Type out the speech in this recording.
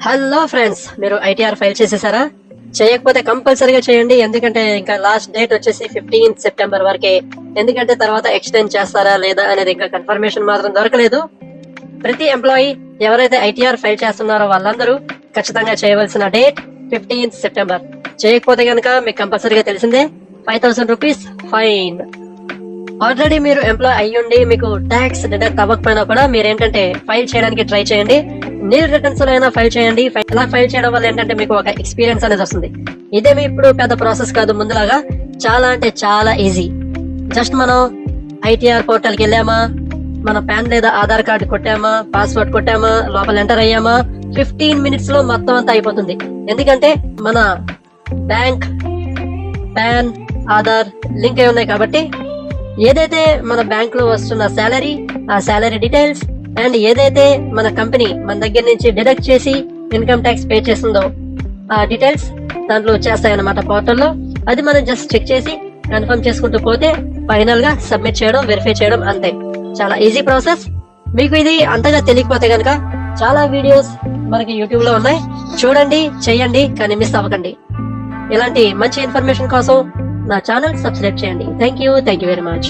Hello friends, మీరు ITR file చేసేసారా? చేయకపోతే కంపల్సరీగా చేయండి. ఎందుకంటే ఇంకా లాస్ట్ డేట్ వచ్చేసి 15 సెప్టెంబర్ వరకే. ఎందుకంటే తర్వాత ఎక్స్టెండ్ చేస్తారా లేదా అనేది ఇంకా కన్ఫర్మేషన్ మాత్రం దొరకలేదు. ప్రతి ఎంప్లాయీ ఎవరైతే ఐటీఆర్ ఫైల్ చేస్తున్నారో వాళ్ళందరూ ఖచ్చితంగా చేయవలసిన డేట్ 15 సెప్టెంబర్. చేయకపోతే కనుక మీకు కంపల్సరీగా తెలిసిందే 5,000 రూపీస్ ఫైన్. ఆల్రెడీ మీరు ఎంప్లాయ్ అయ్యుండి మీకు ట్యాక్స్ డిడక్ట్ అవ్వకపోయినా కూడా మీరు ఏంటంటే ఫైల్ చేయడానికి ట్రై చేయండి. నీల్ రిటర్న్స్ లో అయినా ఫైల్ చేయండి. ఇలా ఫైల్ చేయడం వల్ల ఏంటంటే మీకు ఒక ఎక్స్పీరియన్స్ అనేది వస్తుంది. ఇదేమి ఇప్పుడు పెద్ద ప్రాసెస్ కాదు, ముందులాగా చాలా అంటే చాలా ఈజీ. జస్ట్ మనం ఐటీఆర్ పోర్టల్ కి వెళ్ళామా, మన పాన్ లేదా ఆధార్ కార్డు కొట్టామా, పాస్వర్డ్ కొట్టామా, లోపల ఎంటర్ అయ్యామా, 15 మినిట్స్ లో మొత్తం అంతా అయిపోతుంది. ఎందుకంటే మన బ్యాంక్, పాన్, ఆధార్ లింక్ అయి ఉన్నాయి కాబట్టి ఏదైతే మన బ్యాంక్ లో వస్తున్న శాలరీ, ఆ శాలరీ డీటెయిల్స్ అండ్ ఏదైతే మన కంపెనీ మన దగ్గర నుంచి డిడక్ట్ చేసి ఇన్కమ్ ట్యాక్స్ పే చేస్తుందో ఆ డీటెయిల్స్ దాంట్లో వచ్చేస్తాయన్నమాట పోర్టల్లో. అది మనం జస్ట్ చెక్ చేసి కన్ఫర్మ్ చేసుకుంటూ పోతే ఫైనల్ గా సబ్మిట్ చేయడం, వెరిఫై చేయడం, అంతే. చాలా ఈజీ ప్రాసెస్. మీకు ఇది అంతగా తెలియకపోతే కనుక చాలా వీడియోస్ మనకి యూట్యూబ్ లో ఉన్నాయి, చూడండి, చెయ్యండి, కానీ మిస్ అవ్వకండి. ఇలాంటి మంచి ఇన్ఫర్మేషన్ కోసం నా ఛానల్ సబ్స్క్రైబ్ చేయండి. Thank you very much.